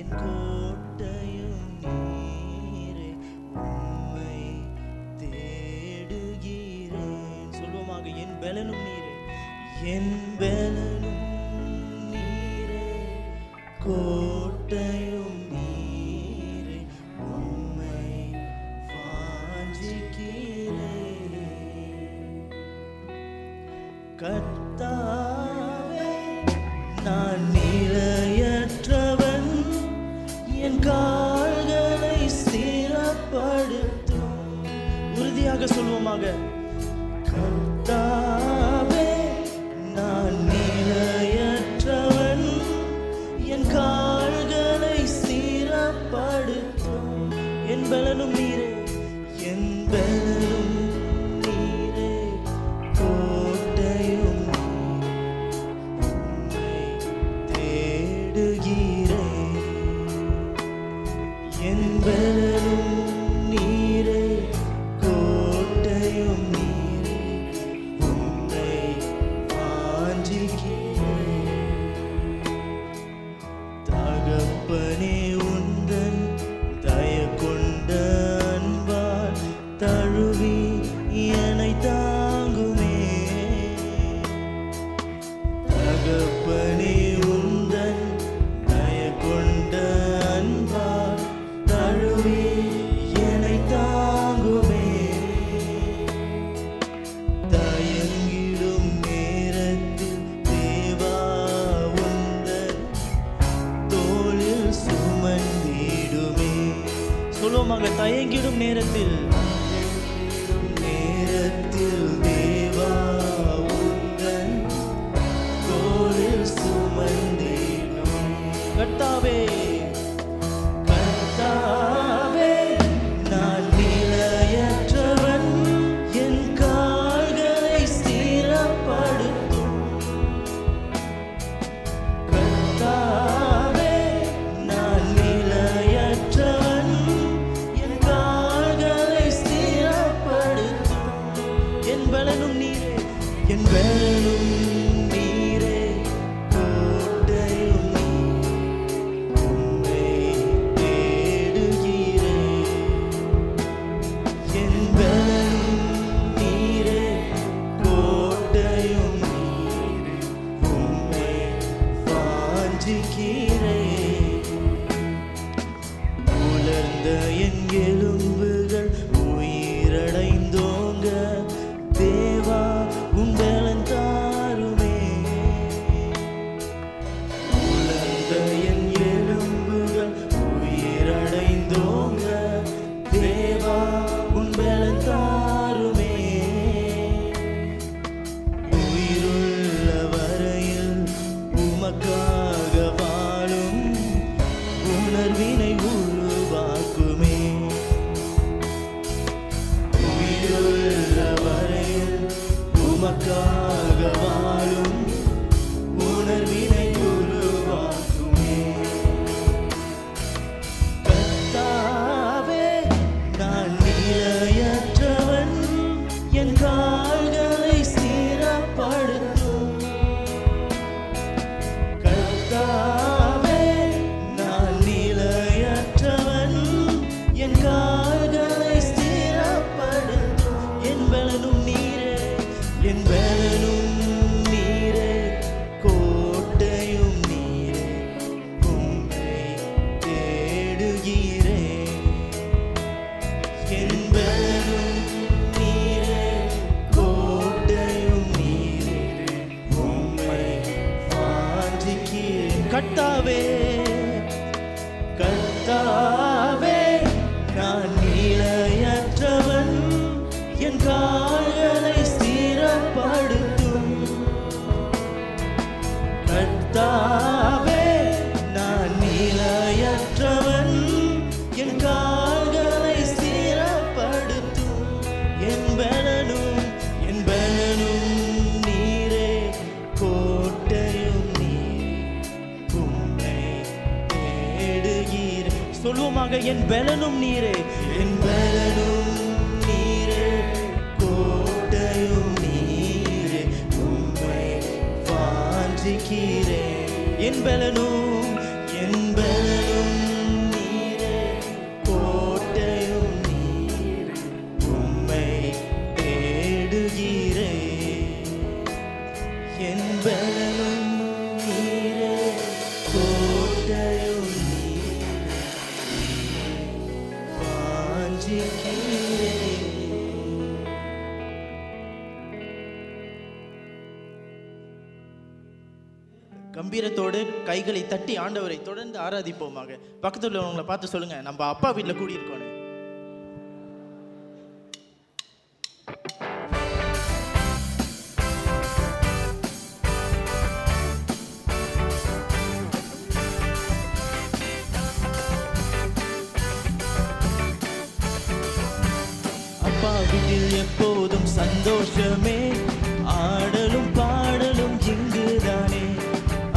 என் கோட்டையும் நீரே, உம்மை தேடுகிறேன். சொல்வோமாக, என் பலனும் நீரே, என் பலனும் நீரே, கோட்டையும் நீரே, உம்மை வாஞ்சிக்கிறேன். கர்த்தாவே, நான் நிலையற்றவன், என் கால்களை ஸ்திரப்படுத்தும். உறுதியாக சொல்வோமாக, கர்த்தாவே, நான் நிலையற்றவன், என் கால்களை ஸ்திரப்படுத்தும். என் பலனும் நீரே, என் பலனும் நீரே, கோட்டையும் உம்மை தேடுகிறேன். என் பலனும் நீரே, கோட்டையும் நீரே, உம்மை வாஞ்சிக்கிறேன். தகப்பனே, உந்தன் தயை கொண்ட அன்பால் தழுவி என்னை தாங்குமே. தகப்பனே, உந்தன் தயை கொண்ட அன்பால் தழுவி என்னை தாங்குமே. தயங்கிடும் நேரத்தில் தேவா, உந்தன் தோளில் சுமந்திடுமே. சொல்லுவோமாக, தயங்கிடும் நேரத்தில் தேவா, உந்தன் தோளில் சுமந்திடும். கர்த்தாவே, கர்த்தாவே, நான் நிலையற்றவன், என் கால்களை ஸ்திரப்படுத்தும். கர்த்தாவே, நான் நிலையற்றவன், என் கால்களை ஸ்திரப்படுத்தும். என் பலனும் நீரே, என் பலனும் நீரே, கோட்டையும் நீரே, உம்மை தேடுகிறேன். என் பலனும் நீரே, கோட்டையும் நீரே, உம்மை வாஞ்சிக்கிறேன். உலர்ந்த என் எலும்புகள் உயிரடைந்தோங்க, தேவா, உம் பலன் தாருமே. உலர்ந்த என் எலும்புகள் உயிரடைந்தோங்க, தேவா, உம் பலன் தாருமே. உயிருள்ள வரையில் உமக்காக வாழும் உணர்வினை உருவாக்குமே. உயிருள்ள வரையில் உமக்காக வாழும் உணர்வினை உருவாக்குமே. கர்த்தாவே, நான் நிலையற்றவன், என் கால்களை ஸ்திரப்படுத்தும். கர்த்தாவே, நான் நிலையற்றவன், என் கால்களை ஸ்திரப்படுத்தும். என் பலனும் நீரே, என் பலனும் நீரே, கோட்டையும் நீரே, உம்மை தேடுகிறேன். என் பலனும் நீரே, கோட்டையும் நீரே, உம்மை வாஞ்சிக்கிறேன். கர்த்தாவே, கர்த்தாவே, நான் நிலையற்றவன், என் கால்களை ஸ்திரப்படுத்தும். கர்த்தாவே, நான் நிலையற்றவன், என் கால்களை ஸ்திரப்படுத்தும். என் பலனும் நீரே, கோட்டையும் நீரே, உம்மை தேடுகிறேன். சொல்லுவோமாக, என் பலனும் நீரே, என் பலனும் நீரே, கோட்டையும் நீரே, உம்மை வாஞ்சிக்கிறேன். என் பலனும் கம்பீரத்தோடு கைகளை தட்டி ஆண்டவரை தொடர்ந்து ஆராதிப்போமாக. பக்கத்தில் உள்ளவங்களை பார்த்து சொல்லுங்க, நம்ம அப்பா வீட்டில் கூடியிருக்கோம். அப்பா வீட்டில் எப்போதும் சந்தோஷமே, ஆடலும் பாடலும் இங்குதானே.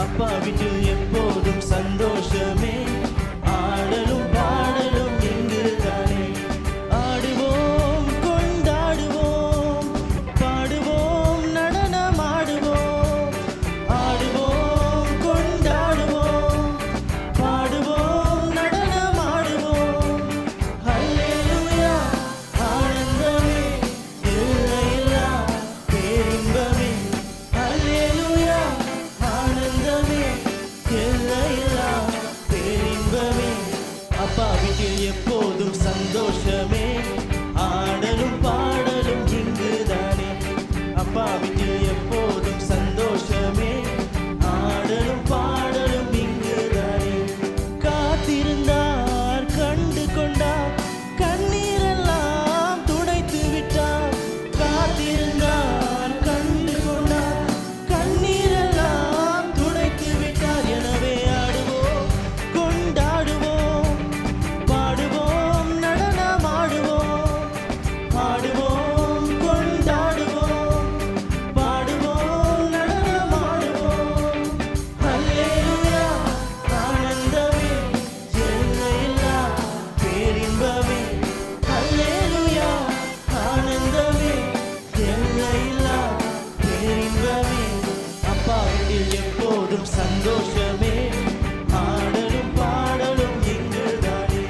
அப்பா வீட்டில் எப்போதும் சந்தோஷமே, ஆடலும் பாடலும் இங்குதானே. ஆடுவோம் கொண்டாடுவோம், பாடுவோம் நடனமாடுவோம். ஆடுவோம் கொண்டாடுவோம், பாடுவோம் நடனமாடுவோம். ஹல்லேலூயா ஆனந்தமே, எல்லையில்லா பேரின்பமே. ஹல்லேலூயா ஆனந்தமே, எல்லையில்லா பேரின்பமே. அப்பா வீட்டில் எப்போதும் சந்தோஷமே, ஆடலும் பாடலும் இங்குதானே. அப்பா வீட்டில் எப்போதும் சந்தோஷமே, ஆடலும் பாடலும் இங்குதானே. காத்திருந்தார் கண்டு கொண்டார், கண்ணீரெல்லாம் துடைத்து விட்டார். காத்திருந்தார் கண்டு கொண்டார், கண்ணீரெல்லாம் துடைத்து விட்டார். எனவே ஆடுவோம் கொண்டாடுவோம், பாடுவோம் நடனமாடுவோம். ஆடுவோம் கொண்டாடுவோம், பாடுவோம் நடனமாடுவோம். ஹல்லேலூயா ஆனந்தமே, எல்லையில்லா பேரின்பமே. ஹல்லேலூயா ஆனந்தமே, எல்லையில்லா பேரின்பமே. அப்பா வீட்டில் எப்போதும் சந்தோஷமே, ஆடலும் பாடலும் இங்குதானே.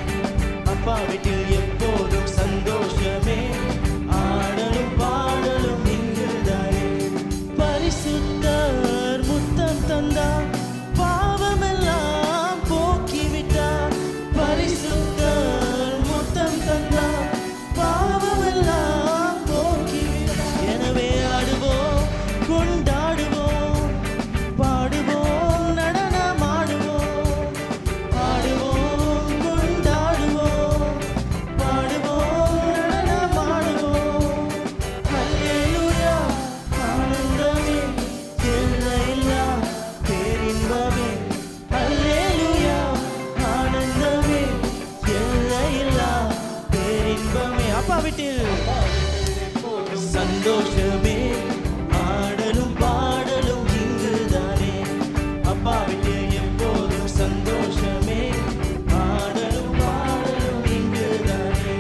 அப்பா வீட்டில் எப்போதும் சந்தோஷமே, ஆடலும் பாடலும் இங்குதானே. பரிசுத்தர் முத்தம் தந்தார், பாவமெல்லாம் போக்கிவிட்டார். பரிசுத்தர் முத்தம் தந்தார், பாவமெல்லாம் போக்கிவிட்டார். எனவே ஆடுவோம் கொண்டாடுவோம், பாடுவோம் நடனமாடுவோம். ஆடுவோம் கொண்டாடுவோம், பாடுவோம் நடனமாடுவோம். ஹல்லேலூயா ஆனந்தமே, எல்லையில்லா பேரின்பமே. ஹல்லேலூயா ஆனந்தமே, எல்லையில்லா பேரின்பமே. அப்பா வீட்டில் சந்தோஷமே, ஆடலும் பாடலும் இங்குதானே. அப்பா வீட்டில் எப்போதும் சந்தோஷமே, ஆடலும் பாடலும் இங்குதானே.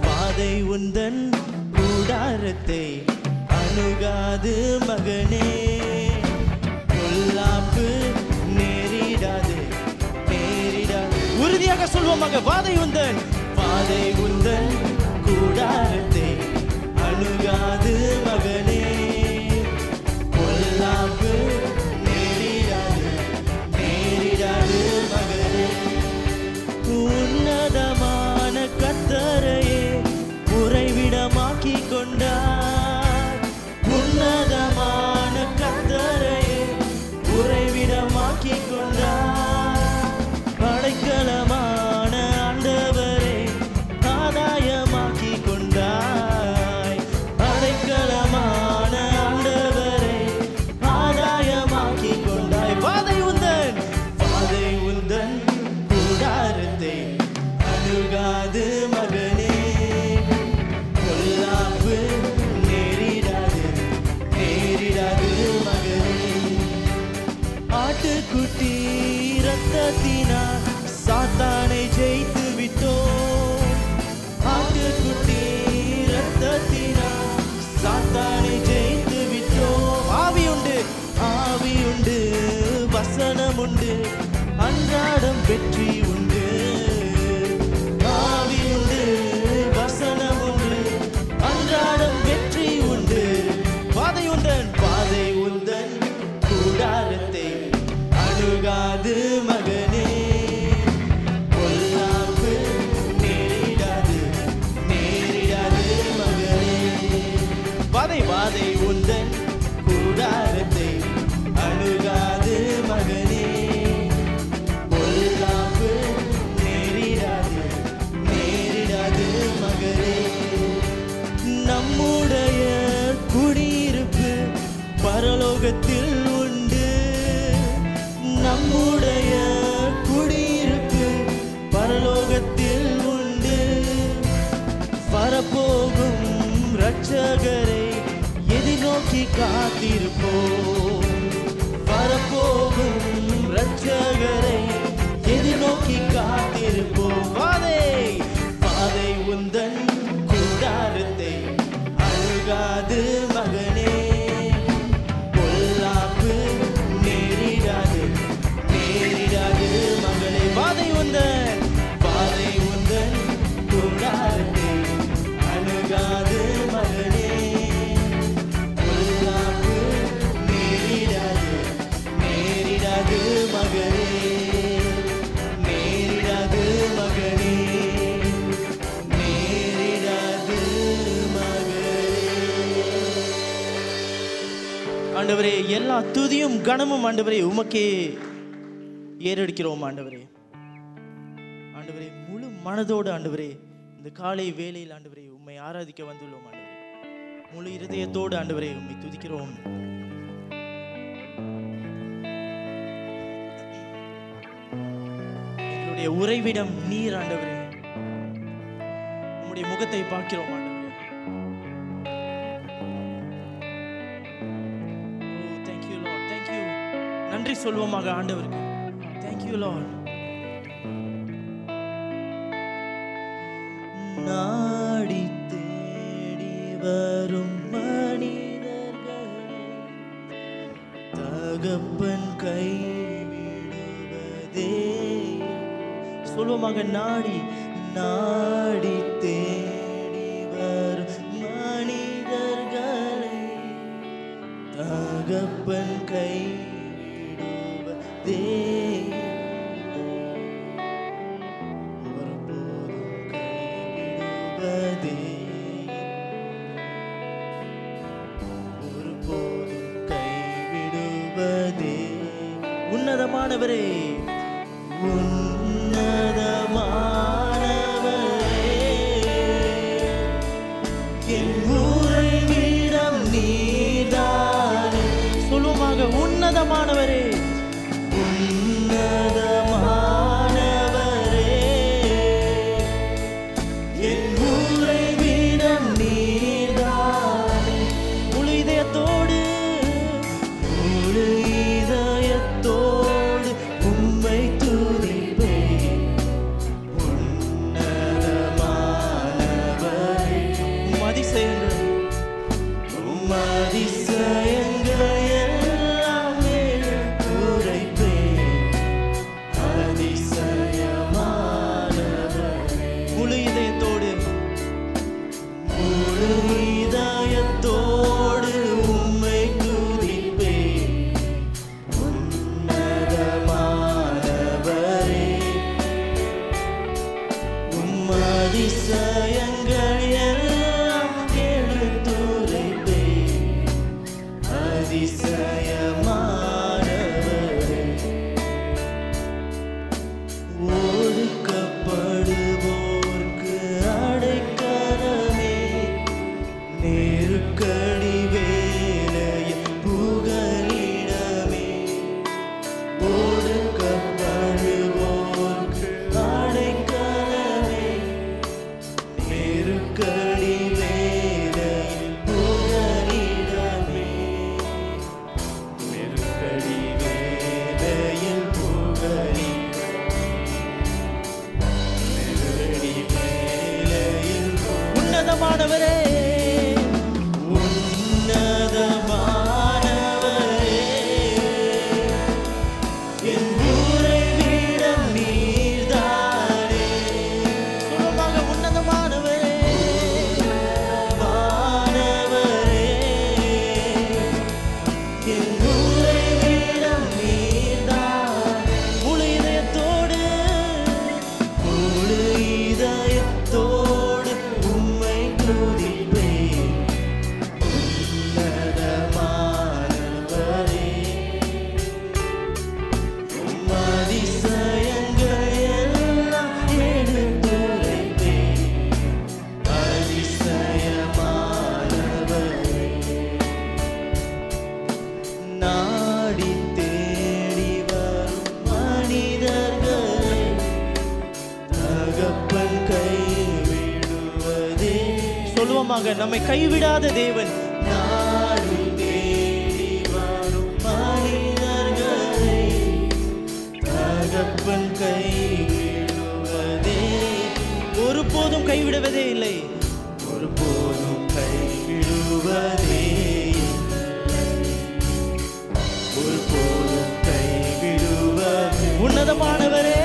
பாதை உந்தன் கூடாரத்தை அணுகாது மகனே, பொல்லாப்பு நேரிடாது நேரிடாது. உறுதியாக சொல்வோமாக, பாதை உந்தன் கூடாரத்தை அணுகாது மகனே, பொல்லாப்பு நேரிடாது நேரிடாது மகனே. உன்னதமான கர்த்தரையே உறைவிடமாக்கி கொண்டார். உன்னதமான கர்த்தரையே உறைவிடமாக்கி கொண்டார். அடைக்கலமான ஆண்டவரே ஆதாயமாக்கி கொண்டாய். அடைக்கலமான ஆண்டவரே ஆதாயமாக்கி கொண்டாய். பாதை உந்தன் கூடாரத்தை அணுகாது மகனே, பொல்லாப்பு நேரிடாது நேரிடாது மகனே. ஆட்டுக்குட்டி இரத்தத்தினால் சாத்தானை ஜெயித்து விட்டோம். ஆட்டுக்குட்டி இரத்தத்தினால் சாத்தானை ஜெயித்து விட்டோம். ஆவி உண்டு வசனம் உண்டு, அன்றாடம் வெற்றி உண்டு. ஆவி உண்டு வசனம் உண்டு, அன்றாடம் வெற்றி உண்டு. பாதை உந்தன் கூடாரத்தை அணுகா பரலோகத்தில் உண்டு நம்முடைய குடியிருப்பு, பரலோகத்தில் உண்டு. வரப்போகும் இரட்சகரை எதிர்நோக்கி காத்திருப்போம். வரப்போகும் இரட்சகரை எதிர்நோக்கி காத்திருப்போம். பாதை உந்தன் கூடாரத்தை அணுகாது மகனே, பொல்லாப்பு நேரிடாது மகளே. பாதை உந்தன் கூடாரத்தை அணுகாது மகனே, பொல்லாப்பு நேரிடாது மகளே, நேரிடாது மகளே, நேரிடாது மகளே. ஆண்டவரே, எல்லா துதியும் கனமும் ஆண்டவரே உமக்கே ஏறெடுக்கிறோம். ஆண்டவரே, முழு மனதோடு ஆண்டவரே இந்த காலை வேளையில் ஆண்டவரே உம்மை ஆராதிக்க வந்துள்ளோம். ஆண்டவரே, முழு இருதயத்தோடு ஆண்டவரே உம்மை துதிக்கிறோம். எங்களுடைய உறைவிடம் நீர் ஆண்டவரே, உம்முடைய முகத்தை பார்க்கிறோம் ஆண்டவரே. Thank you Lord, thank you. நன்றி சொல்வோமாக ஆண்டவருக்கு. Thank you Lord. நாடி தேடி வரும் மனிதர்களை தகப்பன் கைவிடுவதே. சொல்லுவோமாக, நாடி தேடி வரும் மனிதர்களை தகப்பன் கைவிடுவதே. உன்னதமானவரே, என் உறைவிடம் நீதானே. சொல்லுவோமாக, உன்னதமானவரே, என் உறைவிடம் நீதானே. முழு இதயத்தோடு உம்மை துதிப்பேன். உன்னதமானவரே, அதிசயங்கள் எல்லாம் நாடி தேடி வரும் மனிதர்களை தகப்பன் கைவிடுவதே. சொல்லுவோமாக, நம்மை கைவிடாத தேவன். நாடி தேடி வரும் மனிதர்களை தகப்பன் கைவிடுவதே. ஒருபோதும் கைவிடுவதே இல்லை, ஒருபோதும் கைவிடுவதே, ஒருபோதும் கைவிடுவதே. உன்னதமானவரே,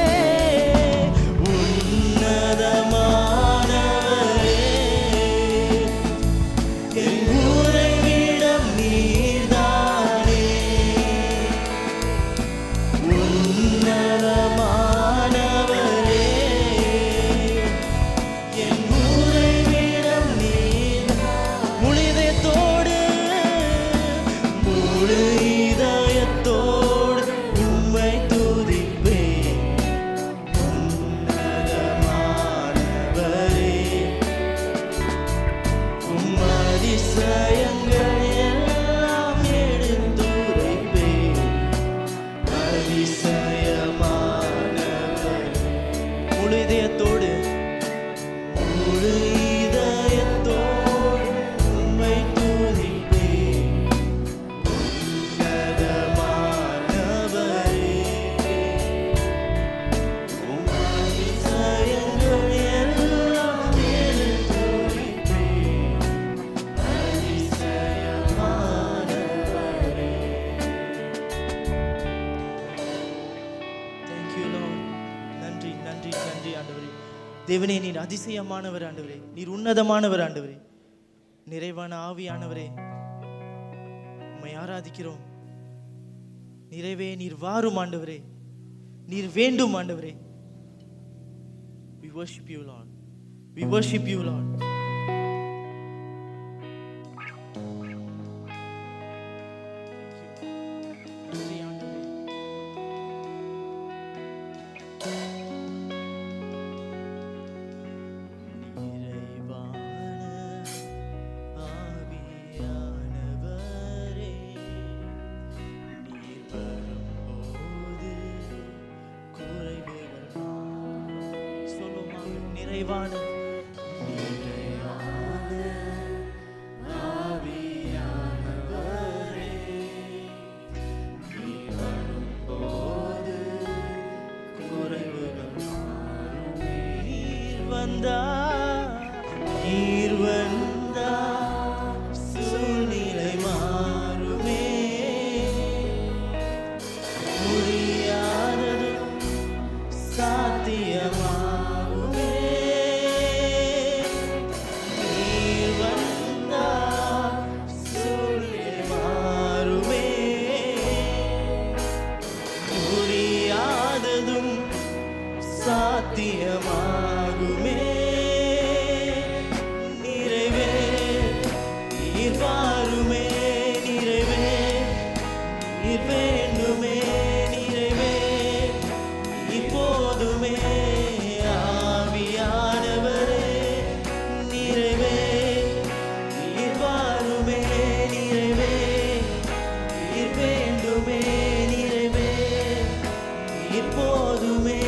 உன்னதமானவரே, என் உறைவிடம் நீர்தானே. உன்னதமானவரே, என் உறைவிடம் நீர்தானே. முழு இதயத்தோடு, முழு இதயத்தோடு உம்மை துதிப்பேன். உன்னதமானவரே, உம் அதிசயங்கள் எல்லாம் எடுத்துரைப்பேன். அதிசயமானவரே, முழு இதயத்தோடு, முழு இதயத்தோடு உம்மை துதிப்பேன். உன்னதமானவரே, உம் அதிசயங்கள் எல்லாம் எடுத்துரைப்பேன். அதிசயமானவரே. Thank you, Lord. நன்றி நன்றி நன்றி ஆண்டவரே. தேவனே, நீர் அதிசயமானவர் ஆண்டவரே, நீர் உன்னதமானவர் ஆண்டவரே, நிறைவான ஆவியானவரே, உம்மை ஆராதிக்கிறோம். நிறைவே நீர் வாரும் ஆண்டவரே, நீர் வேண்டும் ஆண்டவரே. We worship you, Lord. We worship you, Lord. நன்றி ஆண்டவரே. நிறைவான ஆவியானவரே, நீர் வரும்போது குறைவுகள் மாறும். சொல்லுவோமாக, நிறைவான ஆவியானவரே, நீர் வரும்போது குறைவுகள் மாறும். நீர் வந்தா சூழ்நிலை மாறுமே. முடியாததும் சாத்தியமாகுமே. நீர் வந்தா சூழ்நிலை மாறுமே. முடியாததும் சாத்தியமாகுமே. நிறைவே நீர் வாருமே. நிறைவே நீர் வேண்டுமே. நிறைவே இப்போதுமே ஆவியானவரே. நிறைவே நீர் வாருமே. நிறைவே நீர் வேண்டுமே. நிறைவே இப்போதுமே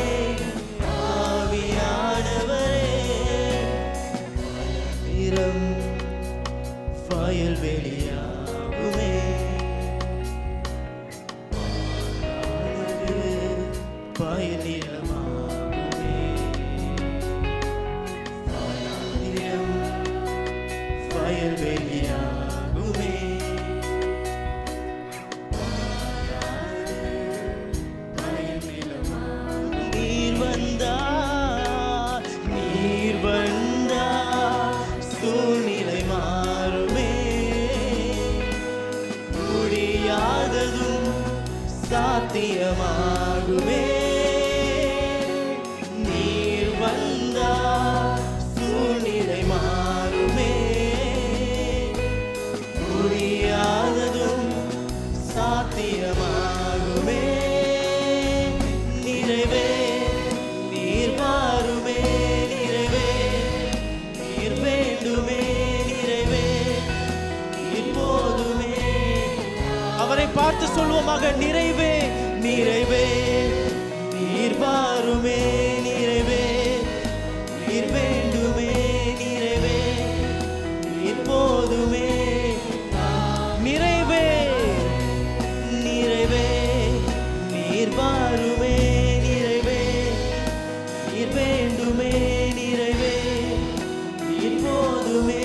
ஆவியானவரே. நிறம் வயல்வெளியாகுமே. பயிர் நிலமாகுமே. நிறம் வயல்வெளியாகுமே. நீர் வந்தா சூழ்நிலை மாறுமே. முடியாததும் சாத்தியமாகுமே. நீர் வந்தா சூழ்நிலை மாறுமே. முடியாததும் சாத்தியமாகுமே. நிறைவே நீர் வாருமே. நிறைவே நீர் வேண்டுமே. நிறைவே இப்போதுமே அவரை பார்த்து சொல்வோமாக, நிறைவே நிறைவே நீர் வாருமே, நிறைவே நீர் வேண்டுமே, நிறைவே நீர் போதுமே, நிறைவே நிறைவே நீர் வாருமே, நிறைவே நீர் வேண்டுமே, நிறைவே நீர் போதுமே.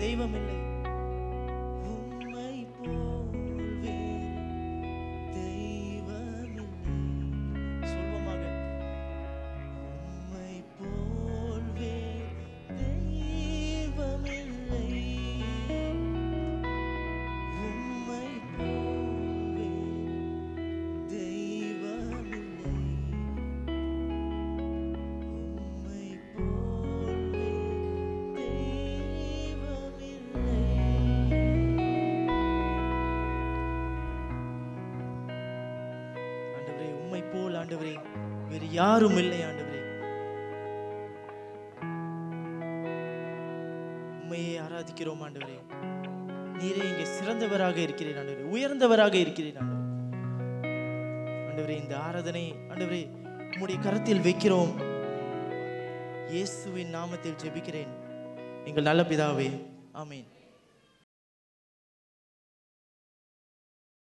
தெய்வமில்லை, உம்மை போல் வேறு தெய்வமில்லை. ஆண்டவரே வேறு யாரும் இல்லை ஆண்டவரே. உம்மையே ஆராதிக்கிறோம் ஆண்டவரே. நீரே இங்கே சிறந்தவராக இருக்கிறீர் ஆண்டவரே, உயர்ந்தவராக இருக்கிறீர் ஆண்டவரே. ஆண்டவரே இந்த ஆராதனை ஆண்டவரே உம்முடைய கரத்தில் வைக்கிறோம். இயேசுவின் நாமத்தில் ஜெபிக்கிறேன் எங்கள் நல்ல பிதாவே, ஆமென்.